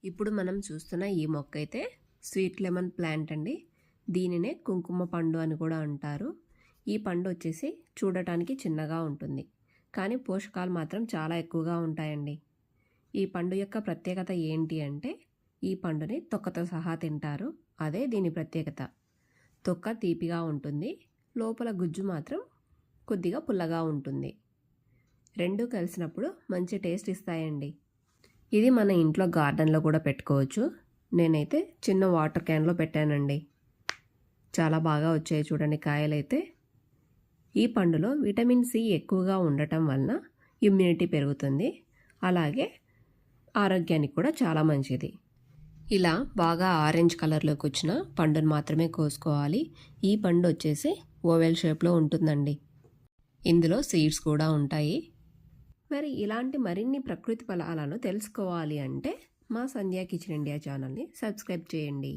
ఇప్పుడు మనం చూస్తున్న ఈ మొక్క అయితే స్వీట్ లెమన్ ప్లాంట్ అండి. దీనినే కుంకుమ పండు అని కూడా అంటారు. ఈ పండు వచ్చేసి చూడటానికి చిన్నగా ఉంటుంది, కానీ పోషకాలు మాత్రం చాలా ఎక్కువగా ఉంటాయండి. ఈ పండు యొక్క ప్రత్యేకత ఏంటి అంటే ఈ పండుని తొక్కతో సహా తింటారు. అదే దీని ప్రత్యేకత. తొక్క తీపిగా ఉంటుంది, లోపల గుజ్జు మాత్రం కొద్దిగా పుల్లగా ఉంటుంది. రెండు కలిసినప్పుడు మంచి టేస్ట్ ఇస్తాయండి. ఇది మన ఇంట్లో గార్డెన్లో కూడా పెట్టుకోవచ్చు. నేనైతే చిన్న వాటర్ క్యాన్లో పెట్టానండి. చాలా బాగా వచ్చాయి చూడండి కాయలైతే. ఈ పండులో విటమిన్ సి ఎక్కువగా ఉండటం వలన ఇమ్యూనిటీ పెరుగుతుంది, అలాగే ఆరోగ్యానికి కూడా చాలా మంచిది. ఇలా బాగా ఆరెంజ్ కలర్లోకి వచ్చిన పండును మాత్రమే కోసుకోవాలి. ఈ పండు వచ్చేసి ఓవెల్ షేప్లో ఉంటుందండి. ఇందులో సీడ్స్ కూడా ఉంటాయి. మరి ఇలాంటి మరిన్ని ప్రకృతి ఫలాలను తెలుసుకోవాలి అంటే మా సంధ్యా కిచెన్ ఇండియా ఛానల్ని సబ్స్క్రైబ్ చేయండి.